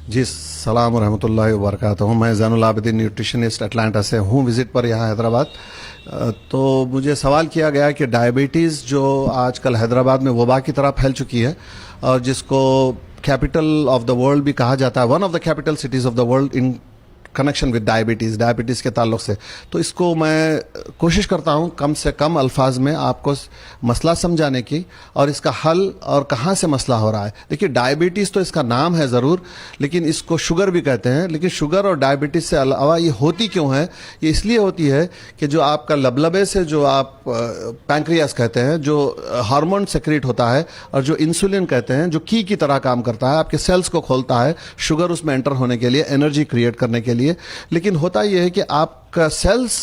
जी, सलाम रहमतुल्लाहि व बरकातहू। मैं ज़ैनुल आबिदीन न्यूट्रिशनिस्ट अटलांटा से हूँ विज़िट पर यहाँ हैदराबाद। तो मुझे सवाल किया गया कि डायबिटीज़ जो आजकल हैदराबाद में वबा की तरह फैल चुकी है और जिसको कैपिटल ऑफ द वर्ल्ड भी कहा जाता है, one of the capital cities of the world in connection with diabetes के ताल्लुक से, तो इसको मैं कोशिश करता हूँ कम से कम अल्फाज में आपको मसला समझाने की और इसका हल और कहाँ से मसला हो रहा है। देखिए, डायबिटीज़ तो इसका नाम है ज़रूर, लेकिन इसको शुगर भी कहते हैं। लेकिन शुगर और डायबिटीज़ से अलावा ये होती क्यों है? ये इसलिए होती है कि जो आपका लबलबे से जो आप पैंक्रियास कहते हैं, जो हार्मोन सेक्रेट होता है और जो इंसुलिन कहते हैं, जो की तरह काम करता है, आपके सेल्स को खोलता है शुगर उसमें एंटर होने के लिए, एनर्जी क्रिएट करने के लिए। लेकिन होता यह है कि आपका सेल्स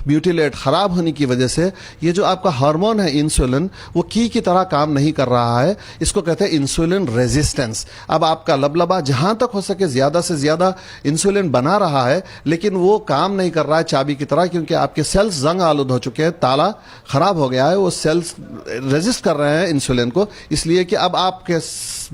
ब्यूटिलेट खराब होने की वजह से ये जो आपका हार्मोन है इंसुलिन, वो की तरह काम नहीं कर रहा है। इसको कहते हैं इंसुलिन रेजिस्टेंस। अब आपका लबलबा जहां तक हो सके ज्यादा से ज्यादा इंसुलिन बना रहा है, लेकिन वो काम नहीं कर रहा है चाबी की तरह, क्योंकि आपके सेल्स जंग आलूद हो चुके हैं, ताला खराब हो गया है, वो सेल्स रेजिस्ट कर रहे हैं इंसुलिन को। इसलिए कि अब आपके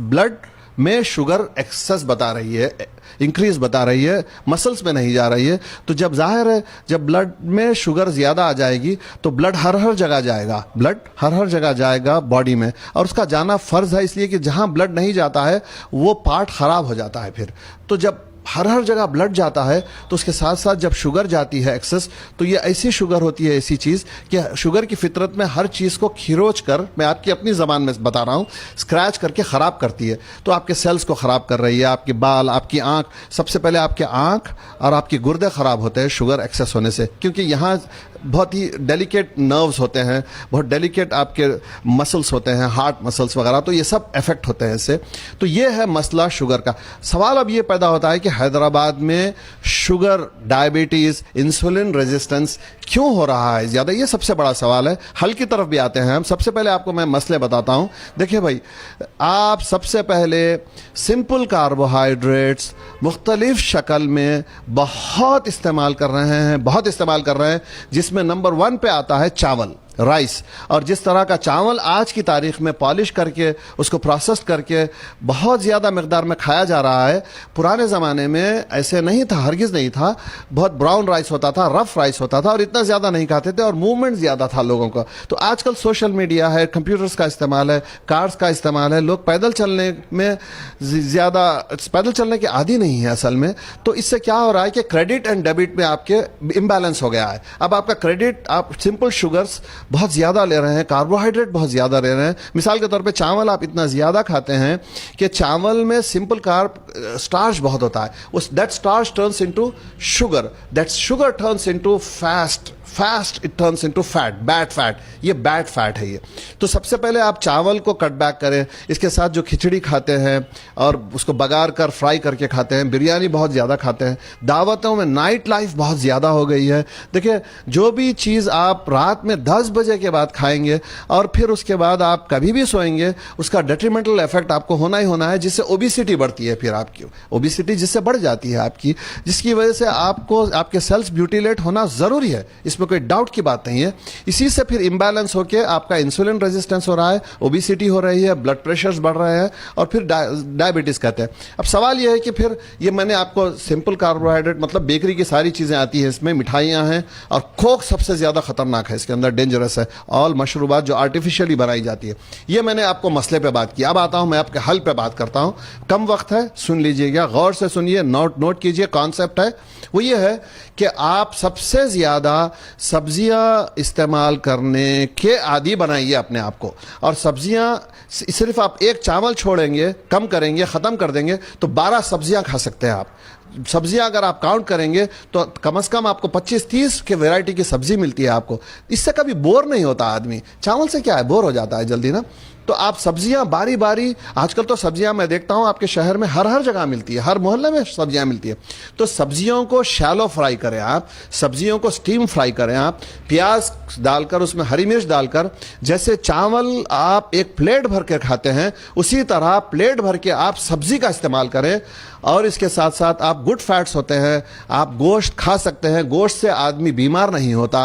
ब्लड में शुगर एक्सेस बता रही है, इंक्रीज बता रही है, मसल्स में नहीं जा रही है। तो जब जाहिर है, जब ब्लड में शुगर ज्यादा आ जाएगी तो ब्लड हर जगह जाएगा, ब्लड हर जगह जाएगा बॉडी में, और उसका जाना फर्ज है, इसलिए कि जहां ब्लड नहीं जाता है वो पार्ट खराब हो जाता है फिर। तो जब हर जगह ब्लड जाता है तो उसके साथ साथ जब शुगर जाती है एक्सेस, तो ये ऐसी शुगर होती है, ऐसी चीज़ कि शुगर की फितरत में हर चीज़ को खिरोच कर, मैं आपकी अपनी ज़बान में बता रहा हूँ, स्क्रैच करके ख़राब करती है। तो आपके सेल्स को ख़राब कर रही है, आपके बाल, आपकी आँख, सबसे पहले आपके आँख और आपके गुर्दे ख़राब होते हैं शुगर एक्सेस होने से, क्योंकि यहाँ बहुत ही डेलिकेट नर्व्स होते हैं, बहुत डेलिकेट आपके मसल्स होते हैं, हार्ट मसल्स वगैरह, तो ये सब इफेक्ट होते हैं इससे। तो ये है मसला शुगर का। सवाल अब ये पैदा होता है कि हैदराबाद में शुगर, डायबिटीज़, इंसुलिन रेजिस्टेंस क्यों हो रहा है ज़्यादा? ये सबसे बड़ा सवाल है। हल की तरफ भी आते हैं हम। सबसे पहले आपको मैं मसले बताता हूँ। देखिए भाई, आप सबसे पहले सिंपल कार्बोहाइड्रेट्स मुख्तलिफ शक्ल में बहुत इस्तेमाल कर रहे हैं, बहुत इस्तेमाल कर रहे हैं, जिसमें नंबर 1 पे आता है चावल, राइस। और जिस तरह का चावल आज की तारीख में पॉलिश करके, उसको प्रोसेस करके बहुत ज़्यादा मकदार में खाया जा रहा है, पुराने ज़माने में ऐसे नहीं था, हरगिज़ नहीं था। बहुत ब्राउन राइस होता था, रफ राइस होता था, और इतना ज़्यादा नहीं खाते थे, और मूवमेंट ज़्यादा था लोगों का। तो आजकल सोशल मीडिया है, कंप्यूटर्स का इस्तेमाल है, कार्स का इस्तेमाल है, लोग पैदल चलने में ज़्यादा, पैदल चलने के आदी नहीं है असल में। तो इससे क्या हो रहा है कि क्रेडिट एंड डेबिट में आपके इम्बैलेंस हो गया है। अब आपका क्रेडिट, आप सिंपल शुगर्स बहुत ज़्यादा ले रहे हैं, कार्बोहाइड्रेट बहुत ज़्यादा ले रहे हैं। मिसाल के तौर पे चावल आप इतना ज़्यादा खाते हैं कि चावल में सिंपल कार्ब स्टार्च बहुत होता है, उस that starch turns into sugar, that sugar turns into fast it turns into fat, bad fat. ये बैड फैट है ये। तो सबसे पहले आप चावल को कट बैक करें। इसके साथ जो खिचड़ी खाते हैं और उसको बगार कर फ्राई करके खाते हैं, बिरयानी बहुत ज़्यादा खाते हैं, दावतों में नाइट लाइफ बहुत ज़्यादा हो गई है। देखिए, जो भी चीज़ आप रात में 10 बजे के बाद खाएंगे और फिर उसके बाद आप कभी भी सोएंगे, उसका डेट्रीमेंटल इफेक्ट आपको होना ही होना है, जिससे ओबिसिटी बढ़ती है। फिर आपकी ओबिसिटी जिससे बढ़ जाती है आपकी, जिसकी वजह से आपको आपके सेल्स ब्यूटिलेट होना ज़रूरी है, इसमें कोई डाउट की बात नहीं है। इसी से फिर इम्बैलेंस होकर आपका इंसुलिन रेजिस्टेंस हो रहा है, ओबिसिटी हो रही है, ब्लड प्रेशर्स बढ़ रहे हैं, और फिर डायबिटीज़ कहते हैं। अब सवाल यह है कि फिर ये मैंने आपको सिंपल कार्बोहाइड्रेट, मतलब बेकरी की सारी चीज़ें आती हैं, इसमें मिठाइयाँ हैं, और कोक सबसे ज़्यादा खतरनाक है, इसके अंदर डेंजरस है, ऑल मशरूबात जो आर्टिफिशियली बनाई जाती है। ये मैंने आपको मसले पे बात की। अब आता हूँ मैं आपके हल पे बात करता हूँ। कम वक्त है, सुन लीजिएगा, गौर से सुनिए, नोट कीजिए। कॉन्सेप्ट है वो ये है कि आप सबसे ज़्यादा सब्जियां इस्तेमाल करने के आदी बनाइए अपने आप को। और सब्जियां सिर्फ आप एक चावल छोड़ेंगे, कम करेंगे, ख़त्म कर देंगे, तो 12 सब्जियां खा सकते हैं आप। सब्जियां अगर आप काउंट करेंगे तो कम से कम आपको 25-30 के वैरायटी की सब्जी मिलती है आपको। इससे कभी बोर नहीं होता आदमी। चावल से क्या है, बोर हो जाता है जल्दी ना। तो आप सब्जियां बारी बारी, आजकल तो सब्जियां मैं देखता हूं आपके शहर में हर जगह मिलती है, हर मोहल्ले में सब्जियां मिलती है। तो सब्जियों को शैलो फ्राई करें आप, सब्जियों को स्टीम फ्राई करें आप, प्याज डालकर, उसमें हरी मिर्च डालकर। जैसे चावल आप एक प्लेट भर के खाते हैं, उसी तरह प्लेट भर के आप सब्जी का इस्तेमाल करें। और इसके साथ साथ आप गुड फैट्स होते हैं, आप गोश्त खा सकते हैं। गोश्त से आदमी बीमार नहीं होता,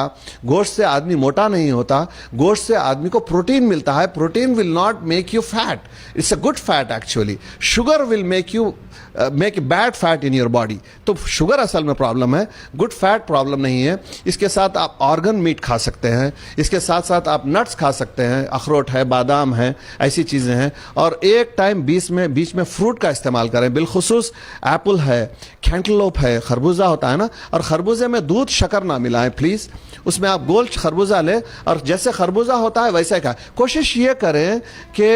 गोश्त से आदमी मोटा नहीं होता, गोश्त से आदमी को प्रोटीन मिलता है। Protein will not make you fat, it's a good fat actually. Sugar will make you make bad fat in your body. तो शुगर असल में प्रॉब्लम है, गुड फैट प्रॉब्लम नहीं है। इसके साथ आप ऑर्गन मीट खा सकते हैं, इसके साथ साथ आप नट्स खा सकते हैं, अखरोट है, बादाम है, ऐसी चीज़ें हैं। और एक टाइम बीच में फ्रूट का इस्तेमाल करें, बिलखुसूस एप्पल है, कैंटलोप है, खरबूजा होता है ना, और खरबूजे में दूध शक्कर ना मिलाएं प्लीज़। उसमें आप गोल खरबूजा लें और जैसे खरबूजा होता है वैसे खाएं। कोशिश ये करें कि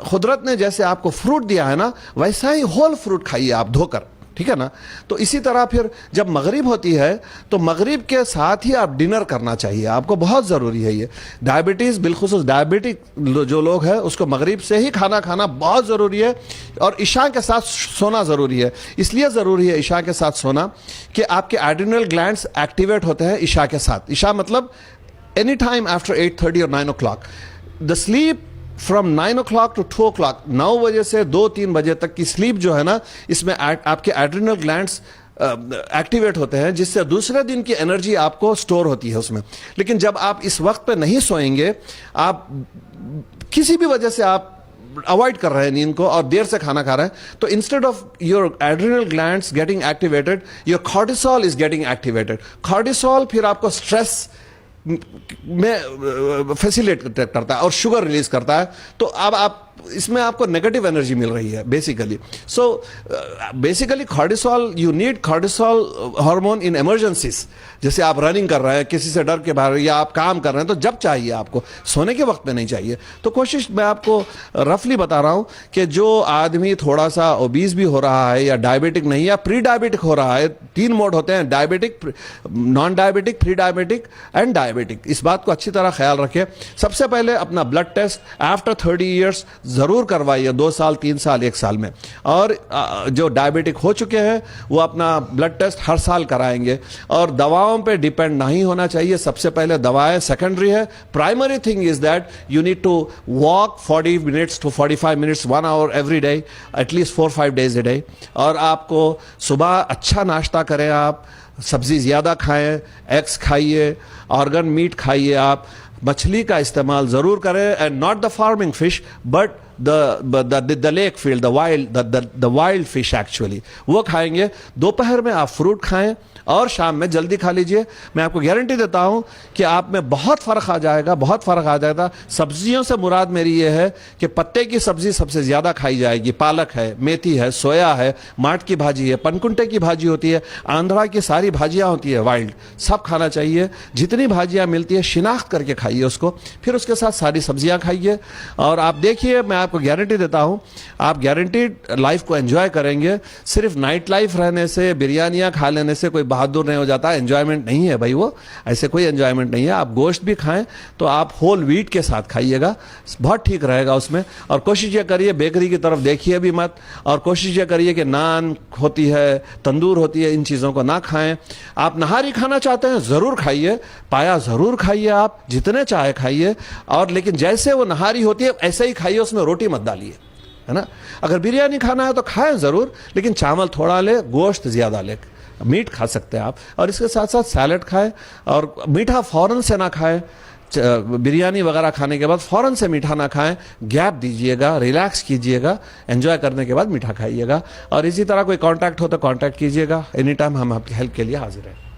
कुदरत ने जैसे आपको फ्रूट दिया है ना, वैसा ही होल फ्रूट खाइए आप धोकर, ठीक है ना। तो इसी तरह फिर जब मगरिब होती है तो मगरिब के साथ ही आप डिनर करना चाहिए आपको, बहुत ज़रूरी है ये। डायबिटीज़, बिलखुसूस डायबिटिक जो लोग हैं उसको मगरिब से ही खाना खाना बहुत ज़रूरी है। और इशा के साथ सोना ज़रूरी है। इसलिए ज़रूरी है इशा के साथ सोना कि आपके एड्रिनल ग्लैंड्स एक्टिवेट होते हैं इशा के साथ। इशा मतलब एनी टाइम आफ्टर 8:30 और 9 o'clock। The sleep from 9 o'clock to 2 o'clock, 9 बजे से 2-3 बजे तक की स्लीप जो है ना, इसमें आपके एड्रिनल ग्लैंड्स एक्टिवेट होते हैं, जिससे दूसरे दिन की एनर्जी आपको स्टोर होती है उसमें। लेकिन जब आप इस वक्त पे नहीं सोएंगे, आप किसी भी वजह से आप अवॉइड कर रहे हैं नींद को और देर से खाना खा रहे हैं, तो instead of your adrenal glands getting activated, your cortisol is getting activated. Cortisol फिर आपको स्ट्रेस में फैसिलिटेट करता है और शुगर रिलीज करता है। तो अब आप इसमें आपको नेगेटिव एनर्जी मिल रही है basically. So basically cortisol, you need cortisol hormone in emergencies. जैसे आप रनिंग कर रहे हैं, किसी से डर के बाहर, या आप काम कर रहे हैं, तो जब चाहिए आपको, सोने के वक्त में नहीं चाहिए। तो कोशिश मैं आपको रफली बता रहा हूं कि जो आदमी थोड़ा सा ओबीज भी हो रहा है या डायबिटिक नहीं या प्री डायबिटिक हो रहा है, 3 मोड होते हैं, diabetic, non diabetic, pre diabetic and diabetic. इस बात को अच्छी तरह ख्याल रखें। सबसे पहले अपना ब्लड टेस्ट आफ्टर 30 ईयर्स जरूर करवाइए, 2 साल, 3 साल, 1 साल में। और जो डायबिटिक हो चुके हैं वो अपना ब्लड टेस्ट हर साल कराएंगे। और दवाओं पे डिपेंड नहीं होना चाहिए। सबसे पहले दवाएं सेकेंडरी है। Primary thing is that you need to walk 40 minutes to 45 minutes, 1 hour every day, at least 4-5 days a day। और आपको सुबह अच्छा नाश्ता करें, आप सब्जी ज़्यादा खाएं, एग्स खाइए, ऑर्गन मीट खाइए, आप मछली का इस्तेमाल ज़रूर करें, and not the farming fish but the lake field, the wild fish actually, वो खाएंगे। दोपहर में आप फ्रूट खाएं और शाम में जल्दी खा लीजिए। मैं आपको गारंटी देता हूं कि आप में बहुत फ़र्क आ जाएगा, बहुत फ़र्क आ जाएगा। सब्जियों से मुराद मेरी ये है कि पत्ते की सब्जी सबसे ज़्यादा खाई जाएगी। पालक है, मेथी है, सोया है, माट की भाजी है, पनकुंटे की भाजी होती है, आंध्रा की सारी भाजियाँ होती है वाइल्ड, सब खाना चाहिए। जितनी भाजियाँ मिलती है शिनाख्त करके खाइए उसको, फिर उसके साथ सारी सब्जियाँ खाइए। और आप देखिए, मैं आपको गारंटी देता हूं, आप गारंटीड लाइफ को एंजॉय करेंगे। सिर्फ नाइट लाइफ रहने से, बिरयानियां खा लेने से कोई बहादुर नहीं हो जाता। एंजॉयमेंट नहीं है भाई, वो ऐसे कोई एंजॉयमेंट नहीं है। आप गोश्त भी खाएं तो आप होल व्हीट के साथ खाइएगा, बहुत ठीक रहेगा उसमें। और कोशिश ये करिए बेकरी की तरफ देखिए भी मत, और कोशिश ये करिए कि नान होती है, तंदूर होती है, इन चीज़ों को ना खाएं। आप नहारी खाना चाहते हैं ज़रूर खाइए, पाया ज़रूर खाइए, आप जितने चाहे खाइए। और लेकिन जैसे वो नहारी होती है ऐसे ही खाइए, उसमें रोटी मत डालिए, है ना। अगर बिरयानी खाना है तो खाएं ज़रूर, लेकिन चावल थोड़ा ले, गोश्त ज़्यादा ले। मीट खा सकते हैं आप, और इसके साथ साथ सैलड खाएं। और मीठा फ़ौरन से ना खाएं, बिरयानी वगैरह खाने के बाद फ़ौरन से मीठा ना खाएं, गैप दीजिएगा, रिलैक्स कीजिएगा, एंजॉय करने के बाद मीठा खाइएगा। और इसी तरह कोई कांटेक्ट हो तो कांटेक्ट कीजिएगा, एनी टाइम हम आपकी हेल्प के लिए हाजिर हैं।